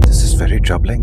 This is very troubling.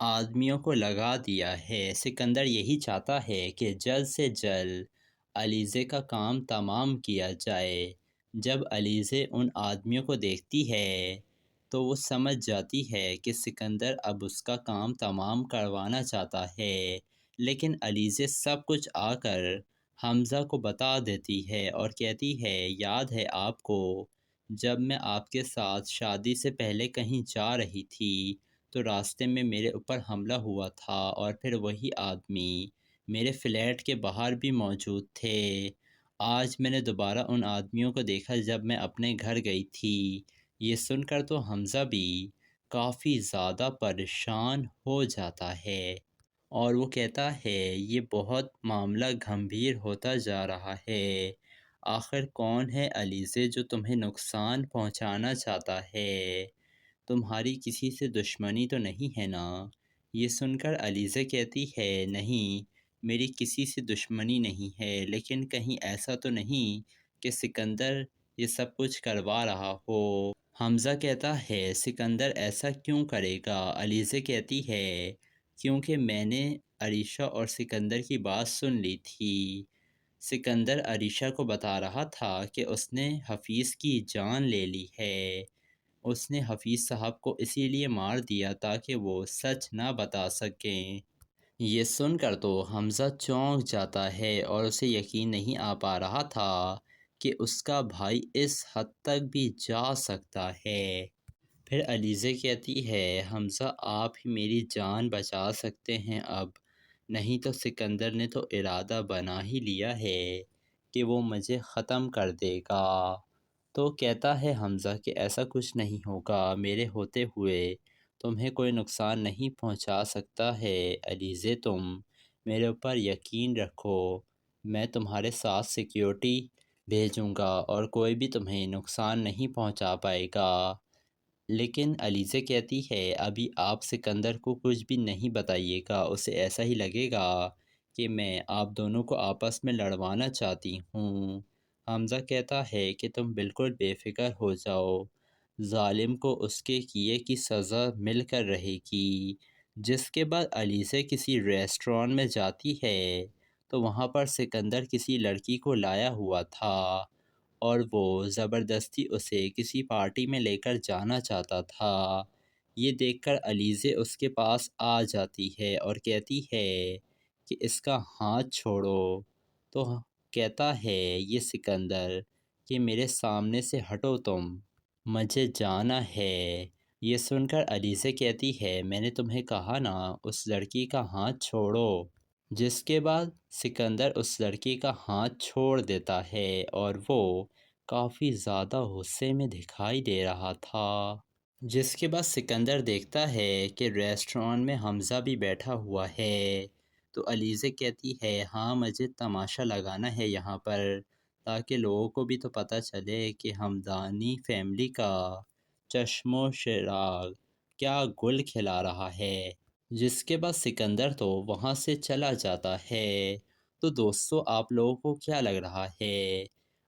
آدمیوں کو لگا دیا ہے۔ سکندر یہی چاہتا ہے کہ جلد سے جلد علیزے کا کام تمام کیا جائے۔ جب علیزے ان آدمیوں کو دیکھتی ہے تو وہ سمجھ جاتی ہے کہ سکندر اب اس کا کام تمام کروانا چاہتا ہے، لیکن علیزے سب کچھ آ کر حمزہ کو بتا دیتی ہے اور کہتی ہے یاد ہے آپ کو جب میں آپ کے ساتھ شادی سے پہلے کہیں جا رہی تھی تو راستے میں میرے اوپر حملہ ہوا تھا اور پھر وہی آدمی میرے فلیٹ کے باہر بھی موجود تھے۔ آج میں نے دوبارہ ان آدمیوں کو دیکھا جب میں اپنے گھر گئی تھی۔ یہ سن کر تو حمزہ بھی کافی زیادہ پریشان ہو جاتا ہے اور وہ کہتا ہے یہ بہت معاملہ گھمبیر ہوتا جا رہا ہے۔ آخر کون ہے علیزے جو تمہیں نقصان پہنچانا چاہتا ہے؟ تمہاری کسی سے دشمنی تو نہیں ہے نا؟ یہ سن کر علیزے کہتی ہے نہیں، میری کسی سے دشمنی نہیں ہے، لیکن کہیں ایسا تو نہیں کہ سکندر یہ سب کچھ کروا رہا ہو۔ حمزہ کہتا ہے سکندر ایسا کیوں کرے گا؟ علیزے کہتی ہے کیونکہ میں نے عریشہ اور سکندر کی بات سن لی تھی۔ سکندر عریشہ کو بتا رہا تھا کہ اس نے حفیظ کی جان لے لی ہے۔ اس نے حفیظ صاحب کو اسی لیے مار دیا تاکہ وہ سچ نہ بتا سکیں۔ یہ سن کر تو حمزہ چونک جاتا ہے اور اسے یقین نہیں آ پا رہا تھا کہ اس کا بھائی اس حد تک بھی جا سکتا ہے۔ پھر علیزے کہتی ہے حمزہ آپ ہی میری جان بچا سکتے ہیں اب، نہیں تو سکندر نے تو ارادہ بنا ہی لیا ہے کہ وہ مجھے ختم کر دے گا۔ تو کہتا ہے حمزہ کہ ایسا کچھ نہیں ہوگا، میرے ہوتے ہوئے تمہیں کوئی نقصان نہیں پہنچا سکتا ہے۔ علیزے تم میرے اوپر یقین رکھو، میں تمہارے ساتھ سیکیورٹی بھیجوں گا اور کوئی بھی تمہیں نقصان نہیں پہنچا پائے گا۔ لیکن علیزے کہتی ہے ابھی آپ سکندر کو کچھ بھی نہیں بتائیے گا، اسے ایسا ہی لگے گا کہ میں آپ دونوں کو آپس میں لڑوانا چاہتی ہوں۔ حمزہ کہتا ہے کہ تم بالکل بے فکر ہو جاؤ، ظالم کو اس کے کیے کی سزا مل کر رہے گی۔ جس کے بعد علیزے کسی ریسٹورانٹ میں جاتی ہے تو وہاں پر سکندر کسی لڑکی کو لایا ہوا تھا اور وہ زبردستی اسے کسی پارٹی میں لے کر جانا چاہتا تھا۔ یہ دیکھ کر علیزے اس کے پاس آ جاتی ہے اور کہتی ہے کہ اس کا ہاتھ چھوڑو۔ تو کہتا ہے یہ سکندر کہ میرے سامنے سے ہٹو، تم مجھے جانا ہے۔ یہ سن کر علیزے کہتی ہے میں نے تمہیں کہا نا اس لڑکی کا ہاتھ چھوڑو۔ جس کے بعد سکندر اس لڑکی کا ہاتھ چھوڑ دیتا ہے اور وہ کافی زیادہ غصے میں دکھائی دے رہا تھا۔ جس کے بعد سکندر دیکھتا ہے کہ ریسٹورانٹ میں حمزہ بھی بیٹھا ہوا ہے تو علیزے کہتی ہے ہاں مجھے تماشا لگانا ہے یہاں پر، تاکہ لوگوں کو بھی تو پتہ چلے کہ ہمدانی فیملی کا چشم و چراغ کیا گل کھلا رہا ہے۔ جس کے بعد سکندر تو وہاں سے چلا جاتا ہے۔ تو دوستو آپ لوگوں کو کیا لگ رہا ہے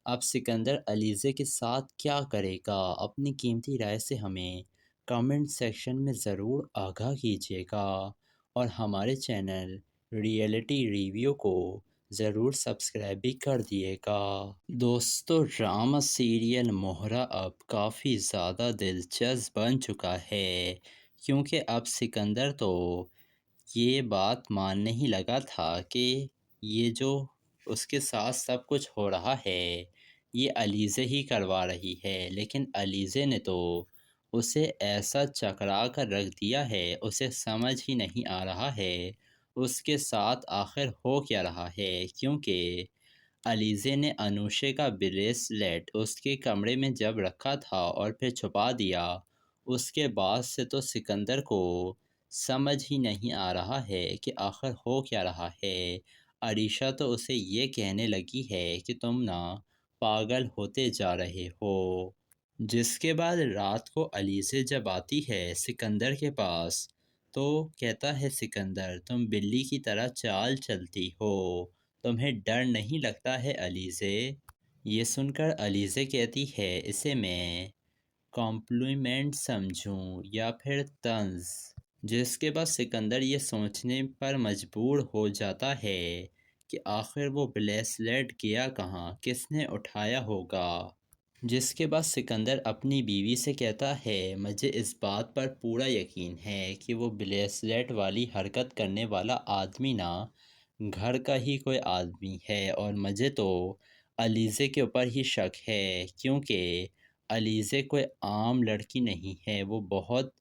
اب سکندر علیزے کے ساتھ کیا کرے گا؟ اپنی قیمتی رائے سے ہمیں کمنٹ سیکشن میں ضرور آگاہ کیجیے گا اور ہمارے چینل ریئلٹی ریویو کو ضرور سبسکرائب بھی کر دیے گا۔ دوستو ڈرامہ سیریل مہرہ اب کافی زیادہ دلچسپ بن چکا ہے، کیونکہ اب سکندر تو یہ بات ماننے ہی لگا تھا کہ یہ جو اس کے ساتھ سب کچھ ہو رہا ہے یہ علیزے ہی کروا رہی ہے، لیکن علیزے نے تو اسے ایسا چکرا کر رکھ دیا ہے، اسے سمجھ ہی نہیں آ رہا ہے اس کے ساتھ آخر ہو کیا رہا ہے، کیونکہ علیزے نے انوشے کا بریسلیٹ اس کے کمرے میں جب رکھا تھا اور پھر چھپا دیا، اس کے بعد سے تو سکندر کو سمجھ ہی نہیں آ رہا ہے کہ آخر ہو کیا رہا ہے۔ عریشہ تو اسے یہ کہنے لگی ہے کہ تم نا پاگل ہوتے جا رہے ہو۔ جس کے بعد رات کو علیزے جب آتی ہے سکندر کے پاس تو کہتا ہے سکندر تم بلی کی طرح چال چلتی ہو، تمہیں ڈر نہیں لگتا ہے علیزے؟ یہ سن کر علیزے کہتی ہے اسے میں کمپلیمنٹ سمجھوں یا پھر طنز؟ جس کے بعد سکندر یہ سوچنے پر مجبور ہو جاتا ہے کہ آخر وہ بریسلیٹ گیا کہاں، کس نے اٹھایا ہوگا۔ جس کے بعد سکندر اپنی بیوی سے کہتا ہے مجھے اس بات پر پورا یقین ہے کہ وہ بریسلیٹ والی حرکت کرنے والا آدمی نہ گھر کا ہی کوئی آدمی ہے، اور مجھے تو علیزے کے اوپر ہی شک ہے، کیونکہ علیزے کوئی عام لڑکی نہیں ہے، وہ بہت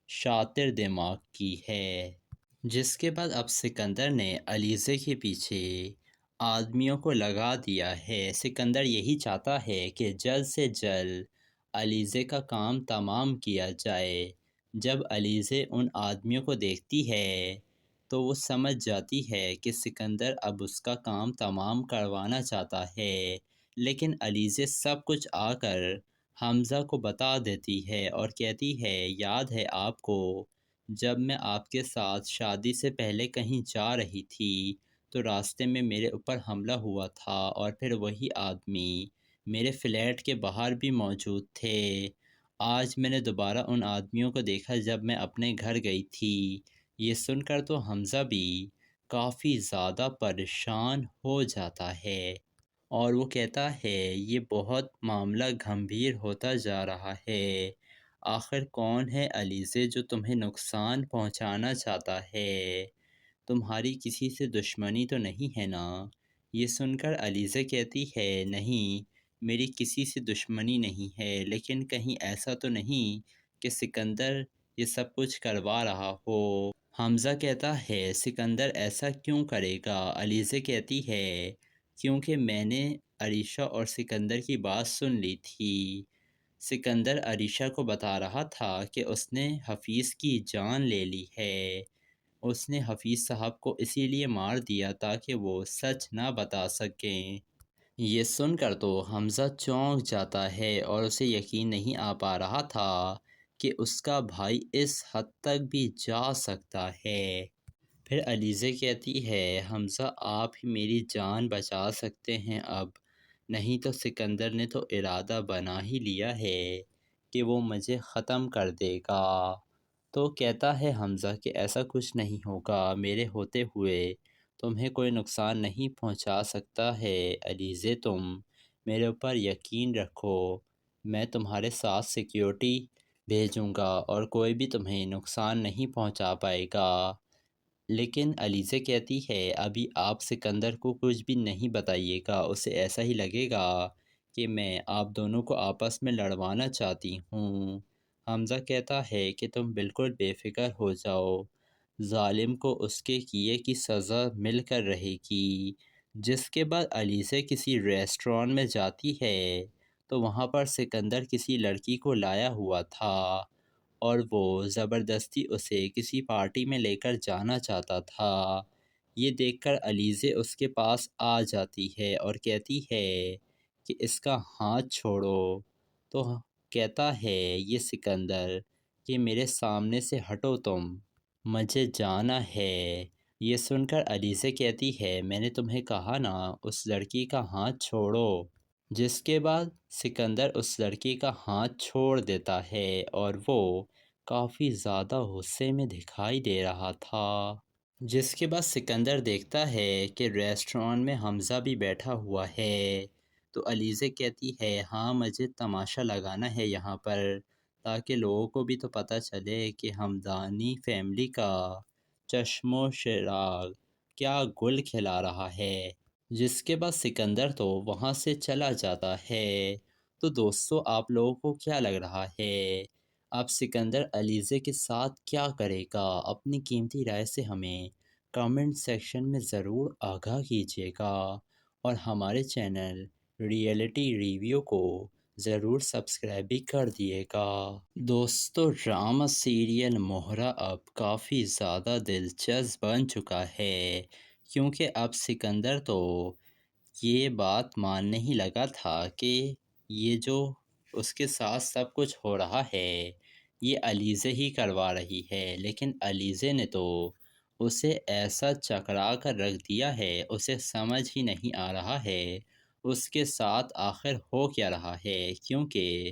شاطر دماغ کی ہے۔ جس کے بعد اب سکندر نے علیزے کے پیچھے آدمیوں کو لگا دیا ہے۔ سکندر یہی چاہتا ہے کہ جلد سے جلد علیزے کا کام تمام کیا جائے۔ جب علیزے ان آدمیوں کو دیکھتی ہے تو وہ سمجھ جاتی ہے کہ سکندر اب اس کا کام تمام کروانا چاہتا ہے، لیکن علیزے سب کچھ آ کر حمزہ کو بتا دیتی ہے اور کہتی ہے یاد ہے آپ کو جب میں آپ کے ساتھ شادی سے پہلے کہیں جا رہی تھی تو راستے میں میرے اوپر حملہ ہوا تھا، اور پھر وہی آدمی میرے فلیٹ کے باہر بھی موجود تھے۔ آج میں نے دوبارہ ان آدمیوں کو دیکھا جب میں اپنے گھر گئی تھی۔ یہ سن کر تو حمزہ بھی کافی زیادہ پریشان ہو جاتا ہے اور وہ کہتا ہے یہ بہت معاملہ گھمبیر ہوتا جا رہا ہے۔ آخر کون ہے علیزے جو تمہیں نقصان پہنچانا چاہتا ہے؟ تمہاری کسی سے دشمنی تو نہیں ہے نا؟ یہ سن کر علیزے کہتی ہے نہیں، میری کسی سے دشمنی نہیں ہے، لیکن کہیں ایسا تو نہیں کہ سکندر یہ سب کچھ کروا رہا ہو۔ حمزہ کہتا ہے سکندر ایسا کیوں کرے گا؟ علیزے کہتی ہے کیونکہ میں نے عریشہ اور سکندر کی بات سن لی تھی۔ سکندر عریشہ کو بتا رہا تھا کہ اس نے حفیظ کی جان لے لی ہے۔ اس نے حفیظ صاحب کو اسی لیے مار دیا تاکہ وہ سچ نہ بتا سکیں۔ یہ سن کر تو حمزہ چونک جاتا ہے اور اسے یقین نہیں آ پا رہا تھا کہ اس کا بھائی اس حد تک بھی جا سکتا ہے۔ پھر علیزے کہتی ہے حمزہ آپ ہی میری جان بچا سکتے ہیں اب، نہیں تو سکندر نے تو ارادہ بنا ہی لیا ہے کہ وہ مجھے ختم کر دے گا۔ تو کہتا ہے حمزہ کہ ایسا کچھ نہیں ہوگا، میرے ہوتے ہوئے تمہیں کوئی نقصان نہیں پہنچا سکتا ہے۔ علیزے تم میرے اوپر یقین رکھو، میں تمہارے ساتھ سیکیورٹی بھیجوں گا اور کوئی بھی تمہیں نقصان نہیں پہنچا پائے گا۔ لیکن علیزے کہتی ہے ابھی آپ سکندر کو کچھ بھی نہیں بتائیے گا، اسے ایسا ہی لگے گا کہ میں آپ دونوں کو آپس میں لڑوانا چاہتی ہوں۔ حمزہ کہتا ہے کہ تم بالکل بے فکر ہو جاؤ، ظالم کو اس کے کیے کی سزا مل کر رہے گی۔ جس کے بعد علیزے کسی ریسٹورانٹ میں جاتی ہے تو وہاں پر سکندر کسی لڑکی کو لایا ہوا تھا اور وہ زبردستی اسے کسی پارٹی میں لے کر جانا چاہتا تھا۔ یہ دیکھ کر علیزے اس کے پاس آ جاتی ہے اور کہتی ہے کہ اس کا ہاتھ چھوڑو۔ تو کہتا ہے یہ سکندر کہ میرے سامنے سے ہٹو، تم مجھے جانا ہے۔ یہ سن کر علیزے کہتی ہے میں نے تمہیں کہا نا اس لڑکی کا ہاتھ چھوڑو۔ جس کے بعد سکندر اس لڑکی کا ہاتھ چھوڑ دیتا ہے اور وہ کافی زیادہ غصے میں دکھائی دے رہا تھا۔ جس کے بعد سکندر دیکھتا ہے کہ ریسٹورانٹ میں حمزہ بھی بیٹھا ہوا ہے تو علیزے کہتی ہے ہاں مجھے تماشا لگانا ہے یہاں پر، تاکہ لوگوں کو بھی تو پتہ چلے کہ ہمدانی فیملی کا چشم و چراغ کیا گل کھلا رہا ہے۔ جس کے بعد سکندر تو وہاں سے چلا جاتا ہے۔ تو دوستو آپ لوگوں کو کیا لگ رہا ہے اب سکندر علیزے کے ساتھ کیا کرے گا؟ اپنی قیمتی رائے سے ہمیں کمنٹ سیکشن میں ضرور آگاہ کیجیے گا اور ہمارے چینل ریئلٹی ریویو کو ضرور سبسکرائب بھی کر دیے گا۔ دوستو ڈرامہ سیریل مہرہ اب کافی زیادہ دلچسپ بن چکا ہے، کیونکہ اب سکندر تو یہ بات ماننے ہی لگا تھا کہ یہ جو اس کے ساتھ سب کچھ ہو رہا ہے یہ علیزے ہی کروا رہی ہے، لیکن علیزے نے تو اسے ایسا چکرا کر رکھ دیا ہے، اسے سمجھ ہی نہیں آ رہا ہے اس کے ساتھ آخر ہو کیا رہا ہے، کیونکہ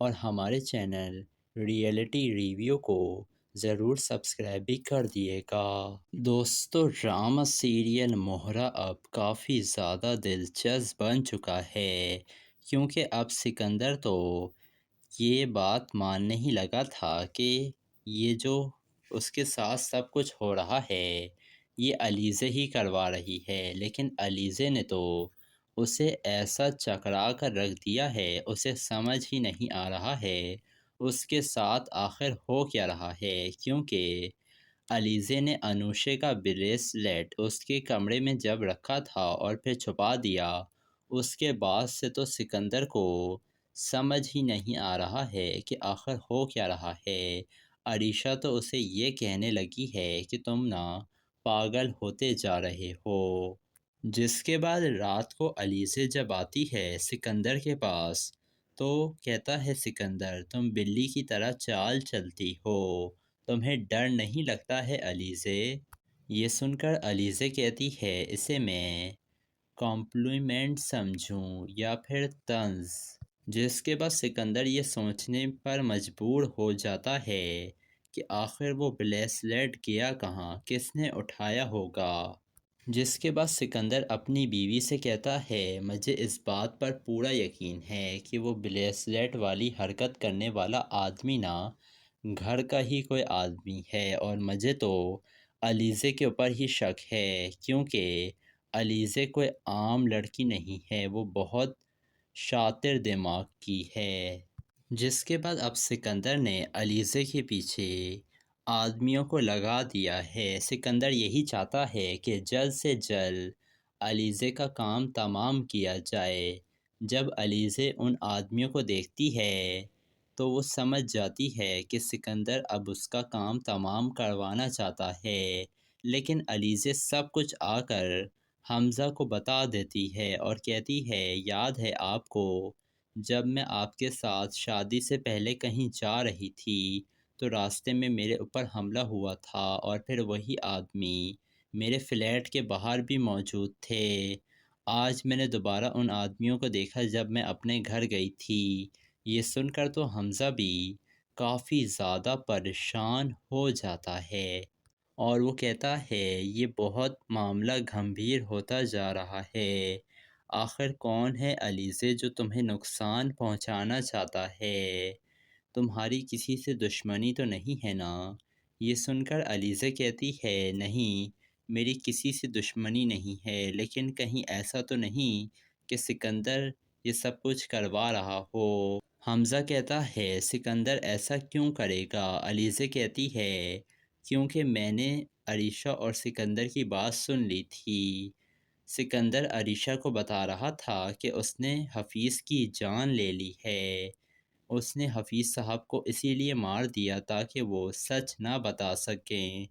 اور ہمارے چینل ریئلٹی ریویو کو ضرور سبسکرائب بھی کر دیے گا۔ دوستو، ڈرامہ سیریل مہرا اب کافی زیادہ دلچسپ بن چکا ہے، کیونکہ اب سکندر تو یہ بات ماننے ہی لگا تھا کہ یہ جو اس کے ساتھ سب کچھ ہو رہا ہے یہ علیزے ہی کروا رہی ہے، لیکن علیزے نے تو اسے ایسا چکرا کر رکھ دیا ہے، اسے سمجھ ہی نہیں آ رہا ہے اس کے ساتھ آخر ہو کیا رہا ہے، کیونکہ علیزے نے انوشے کا بریسلیٹ اس کے کمرے میں جب رکھا تھا اور پھر چھپا دیا، اس کے بعد سے تو سکندر کو سمجھ ہی نہیں آ رہا ہے کہ آخر ہو کیا رہا ہے۔ عریشہ تو اسے یہ کہنے لگی ہے کہ تم نا پاگل ہوتے جا رہے ہو، جس کے بعد رات کو علیزے جب آتی ہے سکندر کے پاس تو کہتا ہے سکندر تم بلی کی طرح چال چلتی ہو، تمہیں ڈر نہیں لگتا ہے علیزے؟ یہ سن کر علیزے کہتی ہے اسے میں کمپلیمنٹ سمجھوں یا پھر طنز، جس کے بعد سکندر یہ سوچنے پر مجبور ہو جاتا ہے کہ آخر وہ بریسلیٹ گیا کہاں، کس نے اٹھایا ہوگا، جس کے بعد سکندر اپنی بیوی سے کہتا ہے مجھے اس بات پر پورا یقین ہے کہ وہ بریسلیٹ والی حرکت کرنے والا آدمی نا گھر کا ہی کوئی آدمی ہے، اور مجھے تو علیزے کے اوپر ہی شک ہے، کیونکہ علیزے کوئی عام لڑکی نہیں ہے، وہ بہت شاطر دماغ کی ہے۔ جس کے بعد اب سکندر نے علیزے کے پیچھے آدمیوں کو لگا دیا ہے، سکندر یہی چاہتا ہے کہ جلد سے جلد علیزے کا کام تمام کیا جائے۔ جب علیزے ان آدمیوں کو دیکھتی ہے تو وہ سمجھ جاتی ہے کہ سکندر اب اس کا کام تمام کروانا چاہتا ہے، لیکن علیزے سب کچھ آ کر حمزہ کو بتا دیتی ہے اور کہتی ہے یاد ہے آپ کو جب میں آپ کے ساتھ شادی سے پہلے کہیں جا رہی تھی تو راستے میں میرے اوپر حملہ ہوا تھا، اور پھر وہی آدمی میرے فلیٹ کے باہر بھی موجود تھے۔ آج میں نے دوبارہ ان آدمیوں کو دیکھا جب میں اپنے گھر گئی تھی۔ یہ سن کر تو حمزہ بھی کافی زیادہ پریشان ہو جاتا ہے اور وہ کہتا ہے یہ بہت معاملہ گھمبیر ہوتا جا رہا ہے، آخر کون ہے علیزے جو تمہیں نقصان پہنچانا چاہتا ہے، تمہاری کسی سے دشمنی تو نہیں ہے نا؟ یہ سن کر علیزے کہتی ہے نہیں میری کسی سے دشمنی نہیں ہے، لیکن کہیں ایسا تو نہیں کہ سکندر یہ سب کچھ کروا رہا ہو؟ حمزہ کہتا ہے سکندر ایسا کیوں کرے گا؟ علیزے کہتی ہے کیونکہ میں نے عریشہ اور سکندر کی بات سن لی تھی، سکندر عریشہ کو بتا رہا تھا کہ اس نے حفیظ کی جان لے لی ہے، اس نے حفیظ صاحب کو اسی لیے مار دیا تاکہ وہ سچ نہ بتا سکیں۔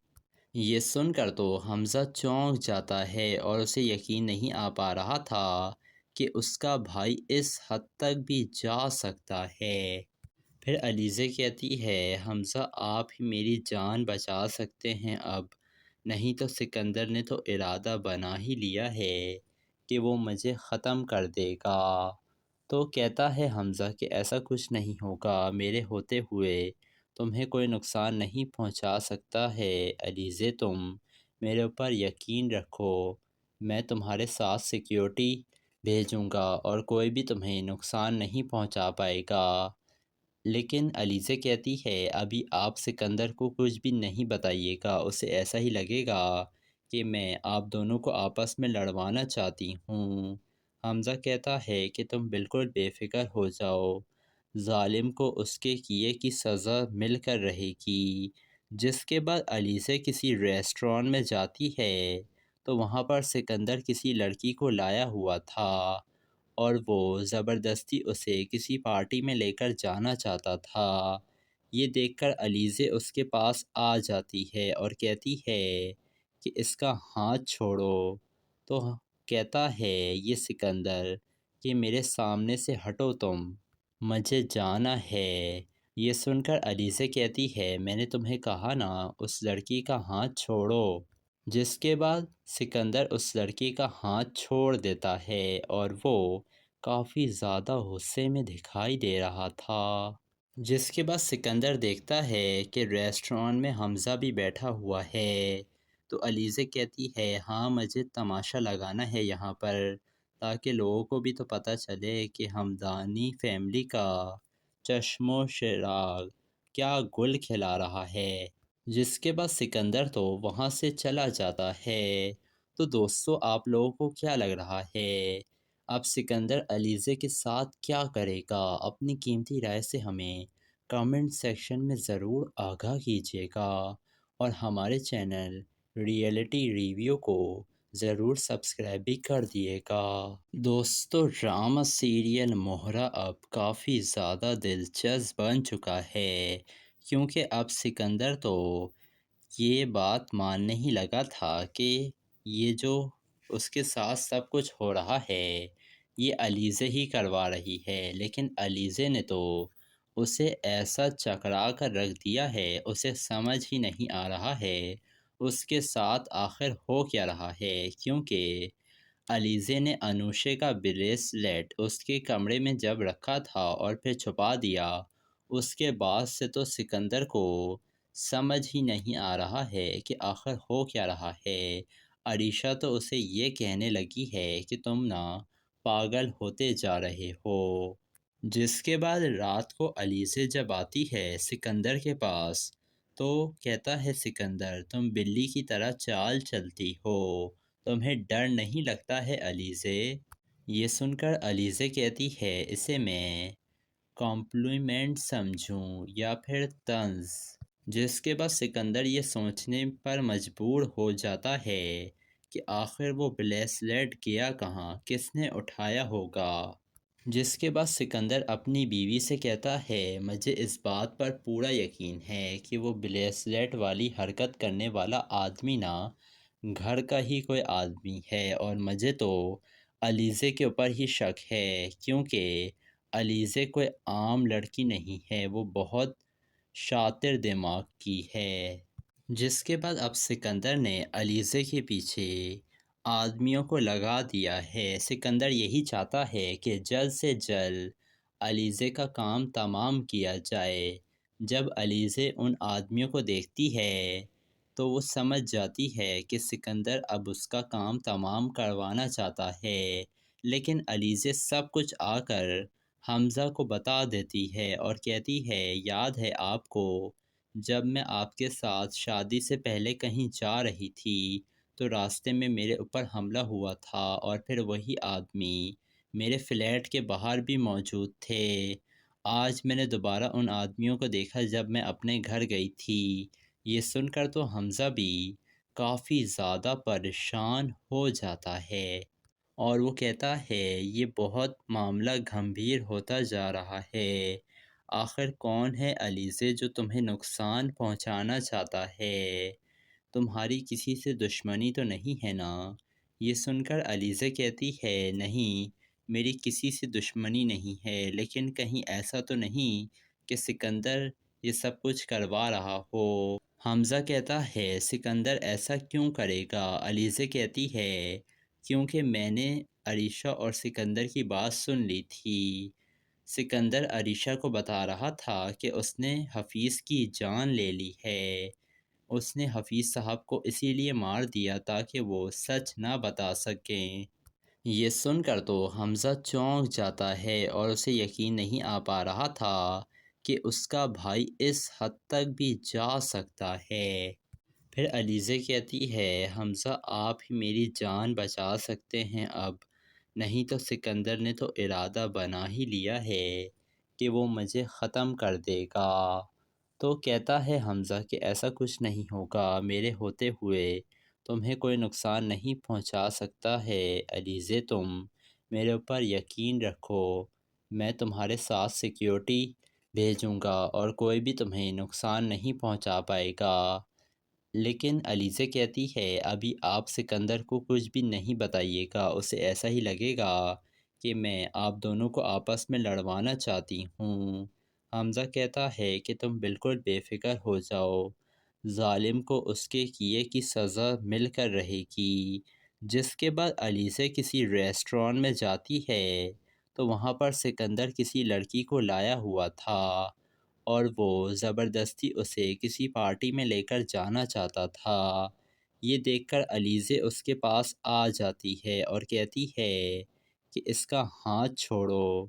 یہ سن کر تو حمزہ چونک جاتا ہے اور اسے یقین نہیں آ پا رہا تھا کہ اس کا بھائی اس حد تک بھی جا سکتا ہے۔ پھر علیزے کہتی ہے حمزہ آپ ہی میری جان بچا سکتے ہیں اب، نہیں تو سکندر نے تو ارادہ بنا ہی لیا ہے کہ وہ مجھے ختم کر دے گا۔ تو کہتا ہے حمزہ کہ ایسا کچھ نہیں ہوگا، میرے ہوتے ہوئے تمہیں کوئی نقصان نہیں پہنچا سکتا ہے علیزے، تم میرے اوپر یقین رکھو، میں تمہارے ساتھ سیکیورٹی بھیجوں گا اور کوئی بھی تمہیں نقصان نہیں پہنچا پائے گا۔ لیکن علیزے کہتی ہے ابھی آپ سکندر کو کچھ بھی نہیں بتائیے گا، اسے ایسا ہی لگے گا کہ میں آپ دونوں کو آپس میں لڑوانا چاہتی ہوں۔ حمزہ کہتا ہے کہ تم بالکل بے فکر ہو جاؤ، ظالم کو اس کے کیے کی سزا مل کر رہے گی۔ جس کے بعد علیزے کسی ریسٹورانٹ میں جاتی ہے تو وہاں پر سکندر کسی لڑکی کو لایا ہوا تھا اور وہ زبردستی اسے کسی پارٹی میں لے کر جانا چاہتا تھا۔ یہ دیکھ کر علیزے اس کے پاس آ جاتی ہے اور کہتی ہے کہ اس کا ہاتھ چھوڑو، تو کہتا ہے یہ سکندر کہ میرے سامنے سے ہٹو، تم مجھے جانا ہے۔ یہ سن کر علیزے کہتی ہے میں نے تمہیں کہا نا اس لڑکی کا ہاتھ چھوڑو، جس کے بعد سکندر اس لڑکی کا ہاتھ چھوڑ دیتا ہے اور وہ کافی زیادہ غصے میں دکھائی دے رہا تھا، جس کے بعد سکندر دیکھتا ہے کہ ریسٹوران میں حمزہ بھی بیٹھا ہوا ہے، تو علیزہ کہتی ہے ہاں مجھے تماشا لگانا ہے یہاں پر، تاکہ لوگوں کو بھی تو پتہ چلے کہ ہمدانی فیملی کا چشم و چراغ کیا گل کھلا رہا ہے۔ جس کے بعد سکندر تو وہاں سے چلا جاتا ہے۔ تو دوستو آپ لوگوں کو کیا لگ رہا ہے اب سکندر علیزہ کے ساتھ کیا کرے گا؟ اپنی قیمتی رائے سے ہمیں کامنٹ سیکشن میں ضرور آگاہ کیجیے گا، اور ہمارے چینل ریئلٹی ریویو کو ضرور سبسکرائب بھی کر دیے گا۔ دوستو ڈرامہ سیریل مہرا اب کافی زیادہ دلچسپ بن چکا ہے، کیونکہ اب سکندر تو یہ بات ماننے ہی لگا تھا کہ یہ جو اس کے ساتھ سب کچھ ہو رہا ہے یہ علیزہ ہی کروا رہی ہے، لیکن علیزہ نے تو اسے ایسا چکرا کر رکھ دیا ہے، اسے سمجھ ہی نہیں آ رہا ہے اس کے ساتھ آخر ہو کیا رہا ہے، کیونکہ علیزہ نے انوشے کا بریسلیٹ اس کے کمرے میں جب رکھا تھا اور پھر چھپا دیا، اس کے بعد سے تو سکندر کو سمجھ ہی نہیں آ رہا ہے کہ آخر ہو کیا رہا ہے۔ عریشہ تو اسے یہ کہنے لگی ہے کہ تم نا پاگل ہوتے جا رہے ہو۔ جس کے بعد رات کو علیزہ جب آتی ہے سکندر کے پاس تو کہتا ہے سکندر تم بلی کی طرح چال چلتی ہو، تمہیں ڈر نہیں لگتا ہے علیزہ؟ یہ سن کر علیزہ کہتی ہے اسے میں کمپلیمنٹ سمجھوں یا پھر طنز؟ جس کے بعد سکندر یہ سوچنے پر مجبور ہو جاتا ہے کہ آخر وہ بریسلیٹ گیا کہاں، کس نے اٹھایا ہوگا۔ جس کے بعد سکندر اپنی بیوی سے کہتا ہے مجھے اس بات پر پورا یقین ہے کہ وہ بریسلیٹ والی حرکت کرنے والا آدمی نا گھر کا ہی کوئی آدمی ہے، اور مجھے تو علیزہ کے اوپر ہی شک ہے، کیونکہ علیزہ کوئی عام لڑکی نہیں ہے، وہ بہت شاطر دماغ کی ہے۔ جس کے بعد اب سکندر نے علیزہ کے پیچھے آدمیوں کو لگا دیا ہے۔ سکندر یہی چاہتا ہے کہ جلد سے جلد علیزہ کا کام تمام کیا جائے۔ جب علیزہ ان آدمیوں کو دیکھتی ہے تو وہ سمجھ جاتی ہے کہ سکندر اب اس کا کام تمام کروانا چاہتا ہے، لیکن علیزہ سب کچھ آ کر حمزہ کو بتا دیتی ہے اور کہتی ہے یاد ہے آپ کو جب میں آپ کے ساتھ شادی سے پہلے کہیں جا رہی تھی تو راستے میں میرے اوپر حملہ ہوا تھا، اور پھر وہی آدمی میرے فلیٹ کے باہر بھی موجود تھے۔ آج میں نے دوبارہ ان آدمیوں کو دیکھا جب میں اپنے گھر گئی تھی۔ یہ سن کر تو حمزہ بھی کافی زیادہ پریشان ہو جاتا ہے، اور وہ کہتا ہے یہ بہت معاملہ گھمبیر ہوتا جا رہا ہے۔ آخر کون ہے علیزہ جو تمہیں نقصان پہنچانا چاہتا ہے؟ تمہاری کسی سے دشمنی تو نہیں ہے نا؟ یہ سن کر علیزہ کہتی ہے نہیں میری کسی سے دشمنی نہیں ہے، لیکن کہیں ایسا تو نہیں کہ سکندر یہ سب کچھ کروا رہا ہو؟ حمزہ کہتا ہے سکندر ایسا کیوں کرے گا؟ علیزہ کہتی ہے کیونکہ میں نے عریشہ اور سکندر کی بات سن لی تھی۔ سکندر عریشہ کو بتا رہا تھا کہ اس نے حفیظ کی جان لے لی ہے، اس نے حفیظ صاحب کو اسی لیے مار دیا تاکہ وہ سچ نہ بتا سکیں۔ یہ سن کر تو حمزہ چونک جاتا ہے اور اسے یقین نہیں آ پا رہا تھا کہ اس کا بھائی اس حد تک بھی جا سکتا ہے۔ پھر علیزہ کہتی ہے حمزہ آپ ہی میری جان بچا سکتے ہیں اب، نہیں تو سکندر نے تو ارادہ بنا ہی لیا ہے کہ وہ مجھے ختم کر دے گا۔ تو کہتا ہے حمزہ کہ ایسا کچھ نہیں ہوگا، میرے ہوتے ہوئے تمہیں کوئی نقصان نہیں پہنچا سکتا ہے علیزہ، تم میرے اوپر یقین رکھو، میں تمہارے ساتھ سیکیورٹی بھیجوں گا اور کوئی بھی تمہیں نقصان نہیں پہنچا پائے گا۔ لیکن علیزہ کہتی ہے ابھی آپ سکندر کو کچھ بھی نہیں بتائیے گا، اسے ایسا ہی لگے گا کہ میں آپ دونوں کو آپس میں لڑوانا چاہتی ہوں۔ حمزہ کہتا ہے کہ تم بالکل بے فکر ہو جاؤ، ظالم کو اس کے کیے کی سزا مل کر رہے گی۔ جس کے بعد علیزہ کسی ریسٹوران میں جاتی ہے تو وہاں پر سکندر کسی لڑکی کو لایا ہوا تھا اور وہ زبردستی اسے کسی پارٹی میں لے کر جانا چاہتا تھا۔ یہ دیکھ کر علیزے اس کے پاس آ جاتی ہے اور کہتی ہے کہ اس کا ہاتھ چھوڑو،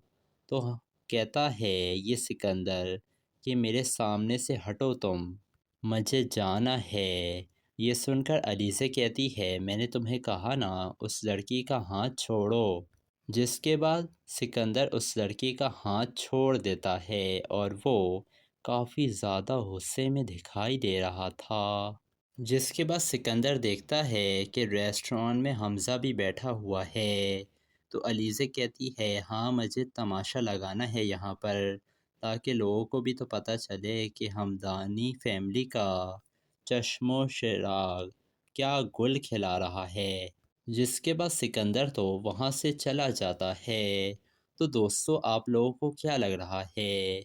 تو کہتا ہے یہ سکندر کہ میرے سامنے سے ہٹو، تم، مجھے جانا ہے۔ یہ سن کر علیزے کہتی ہے میں نے تمہیں کہا نا اس لڑکی کا ہاتھ چھوڑو، جس کے بعد سکندر اس لڑکی کا ہاتھ چھوڑ دیتا ہے اور وہ کافی زیادہ غصے میں دکھائی دے رہا تھا۔ جس کے بعد سکندر دیکھتا ہے کہ ریسٹوران میں حمزہ بھی بیٹھا ہوا ہے، تو علیزے کہتی ہے ہاں مجھے تماشا لگانا ہے یہاں پر، تاکہ لوگوں کو بھی تو پتہ چلے کہ ہمدانی فیملی کا چشم و چراغ کیا گل کھلا رہا ہے۔ جس کے بعد سکندر تو وہاں سے چلا جاتا ہے۔ تو دوستو آپ لوگوں کو کیا لگ رہا ہے؟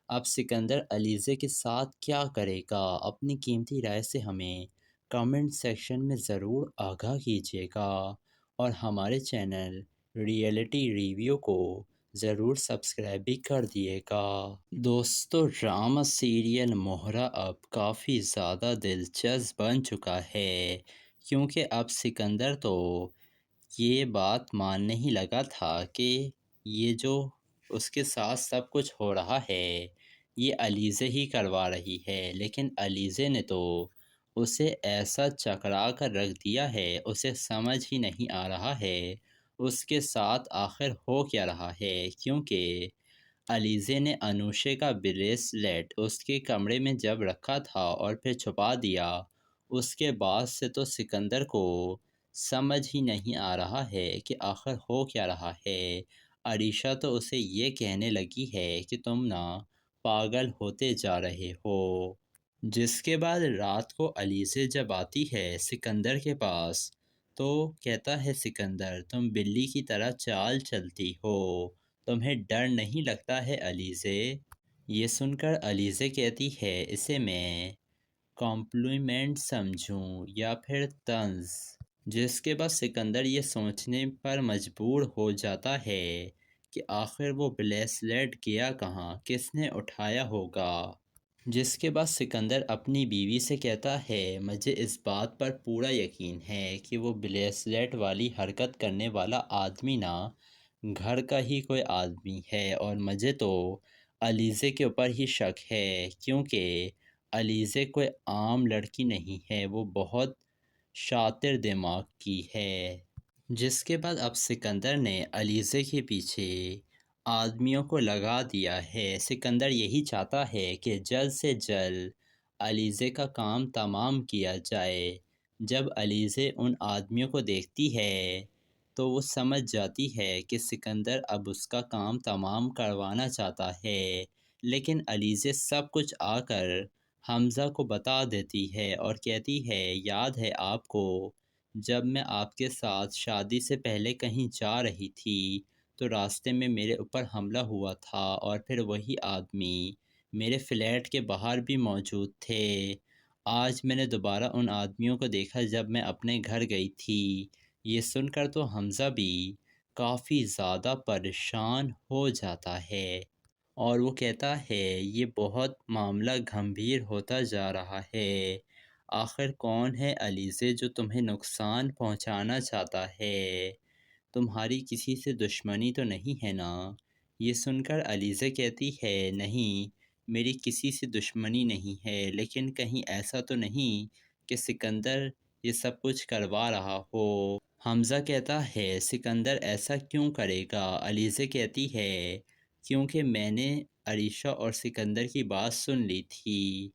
اب سکندر علیزے کے ساتھ کیا کرے گا؟ اپنی قیمتی رائے سے ہمیں کمنٹ سیکشن میں ضرور آگاہ کیجیے گا، اور ہمارے چینل ریئلٹی ریویو کو ضرور سبسکرائب بھی کر دیے گا۔ دوستو ڈرامہ سیریل مہرا اب کافی زیادہ دلچسپ بن چکا ہے، کیونکہ اب سکندر تو یہ بات ماننے ہی لگا تھا کہ یہ جو اس کے ساتھ سب کچھ ہو رہا ہے یہ علیزے ہی کروا رہی ہے، لیکن علیزے نے تو اسے ایسا چکرا کر رکھ دیا ہے، اسے سمجھ ہی نہیں آ رہا ہے اس کے ساتھ آخر ہو کیا رہا ہے، کیونکہ علیزے نے انوشے کا بریسلیٹ اس کے کمرے میں جب رکھا تھا اور پھر چھپا دیا، اس کے بعد سے تو سکندر کو سمجھ ہی نہیں آ رہا ہے کہ آخر ہو کیا رہا ہے۔ عریشہ تو اسے یہ کہنے لگی ہے کہ تم نا پاگل ہوتے جا رہے ہو۔ جس کے بعد رات کو علیزے جب آتی ہے سکندر کے پاس، تو کہتا ہے سکندر تم بلی کی طرح چال چلتی ہو، تمہیں ڈر نہیں لگتا ہے علیزے؟ یہ سن کر علیزے کہتی ہے اسے میں کمپلیمنٹ سمجھوں یا پھر طنز؟ جس کے بعد سکندر یہ سوچنے پر مجبور ہو جاتا ہے کہ آخر وہ بریسلیٹ گیا کہاں، کس نے اٹھایا ہوگا۔ جس کے بعد سکندر اپنی بیوی سے کہتا ہے مجھے اس بات پر پورا یقین ہے کہ وہ بریسلیٹ والی حرکت کرنے والا آدمی نا گھر کا ہی کوئی آدمی ہے، اور مجھے تو علیزے کے اوپر ہی شک ہے، کیونکہ علیزے کوئی عام لڑکی نہیں ہے، وہ بہت شاطر دماغ کی ہے۔ جس کے بعد اب سکندر نے علیزے کے پیچھے آدمیوں کو لگا دیا ہے۔ سکندر یہی چاہتا ہے کہ جلد سے جلد علیزے کا کام تمام کیا جائے۔ جب علیزے ان آدمیوں کو دیکھتی ہے تو وہ سمجھ جاتی ہے کہ سکندر اب اس کا کام تمام کروانا چاہتا ہے، لیکن علیزے سب کچھ آ کر حمزہ کو بتا دیتی ہے اور کہتی ہے یاد ہے آپ کو جب میں آپ کے ساتھ شادی سے پہلے کہیں جا رہی تھی تو راستے میں میرے اوپر حملہ ہوا تھا، اور پھر وہی آدمی میرے فلیٹ کے باہر بھی موجود تھے۔ آج میں نے دوبارہ ان آدمیوں کو دیکھا جب میں اپنے گھر گئی تھی۔ یہ سن کر تو حمزہ بھی کافی زیادہ پریشان ہو جاتا ہے اور وہ کہتا ہے یہ بہت معاملہ گھمبیر ہوتا جا رہا ہے، آخر کون ہے علیزے جو تمہیں نقصان پہنچانا چاہتا ہے؟ تمہاری کسی سے دشمنی تو نہیں ہے نا؟ یہ سن کر علیزے کہتی ہے نہیں میری کسی سے دشمنی نہیں ہے، لیکن کہیں ایسا تو نہیں کہ سکندر یہ سب کچھ کروا رہا ہو؟ حمزہ کہتا ہے سکندر ایسا کیوں کرے گا؟ علیزے کہتی ہے کیونکہ میں نے عریشہ اور سکندر کی بات سن لی تھی۔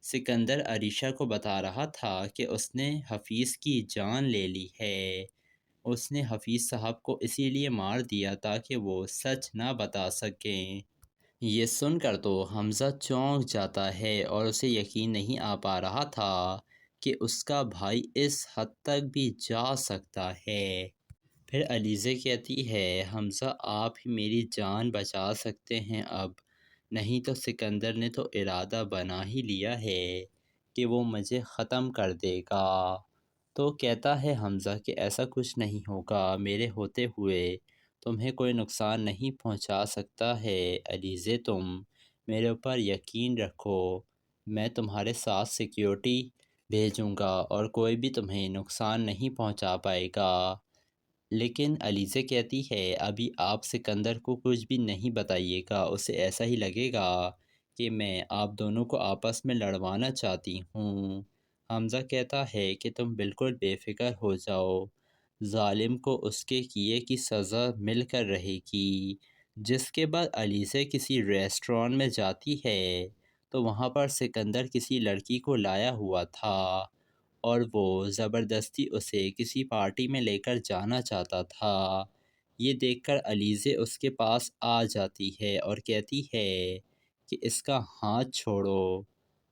سکندر عریشہ کو بتا رہا تھا کہ اس نے حفیظ کی جان لے لی ہے، اس نے حفیظ صاحب کو اسی لیے مار دیا تاکہ وہ سچ نہ بتا سکیں۔ یہ سن کر تو حمزہ چونک جاتا ہے اور اسے یقین نہیں آ پا رہا تھا کہ اس کا بھائی اس حد تک بھی جا سکتا ہے۔ پھر علیزے کہتی ہے حمزہ آپ ہی میری جان بچا سکتے ہیں اب، نہیں تو سکندر نے تو ارادہ بنا ہی لیا ہے کہ وہ مجھے ختم کر دے گا۔ تو کہتا ہے حمزہ کہ ایسا کچھ نہیں ہوگا، میرے ہوتے ہوئے تمہیں کوئی نقصان نہیں پہنچا سکتا ہے۔ علیزے تم میرے اوپر یقین رکھو، میں تمہارے ساتھ سیکیورٹی بھیجوں گا اور کوئی بھی تمہیں نقصان نہیں پہنچا پائے گا۔ لیکن علیزے کہتی ہے ابھی آپ سکندر کو کچھ بھی نہیں بتائیے گا، اسے ایسا ہی لگے گا کہ میں آپ دونوں کو آپس میں لڑوانا چاہتی ہوں۔ حمزہ کہتا ہے کہ تم بالکل بے فکر ہو جاؤ، ظالم کو اس کے کیے کی سزا مل کر رہے گی۔ جس کے بعد علیزے کسی ریسٹورانٹ میں جاتی ہے تو وہاں پر سکندر کسی لڑکی کو لایا ہوا تھا اور وہ زبردستی اسے کسی پارٹی میں لے کر جانا چاہتا تھا۔ یہ دیکھ کر علیزے اس کے پاس آ جاتی ہے اور کہتی ہے کہ اس کا ہاتھ چھوڑو،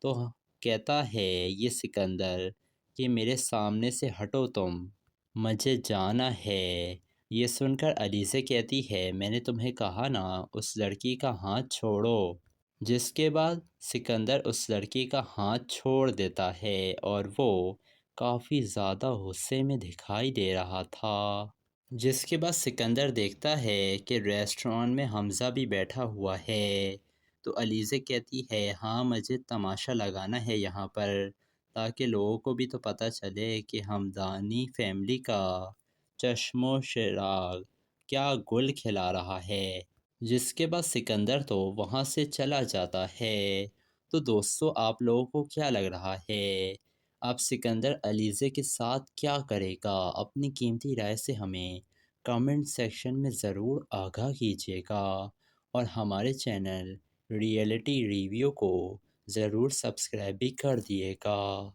تو کہتا ہے یہ سکندر کہ میرے سامنے سے ہٹو، تم مجھے جانا ہے۔ یہ سن کر علیزے کہتی ہے میں نے تمہیں کہا نا اس لڑکی کا ہاتھ چھوڑو۔ جس کے بعد سکندر اس لڑکی کا ہاتھ چھوڑ دیتا ہے اور وہ کافی زیادہ غصے میں دکھائی دے رہا تھا۔ جس کے بعد سکندر دیکھتا ہے کہ ریسٹورانٹ میں حمزہ بھی بیٹھا ہوا ہے، تو علیزے کہتی ہے ہاں مجھے تماشا لگانا ہے یہاں پر، تاکہ لوگوں کو بھی تو پتہ چلے کہ ہمدانی فیملی کا چشم و چراغ کیا گل کھلا رہا ہے۔ جس کے بعد سکندر تو وہاں سے چلا جاتا ہے۔ تو دوستو آپ لوگوں کو کیا لگ رہا ہے؟ اب سکندر علیزے کے ساتھ کیا کرے گا؟ اپنی قیمتی رائے سے ہمیں کمنٹ سیکشن میں ضرور آگاہ کیجیے گا اور ہمارے چینل ریئلٹی ریویو کو ضرور سبسکرائب بھی کر دیے گا۔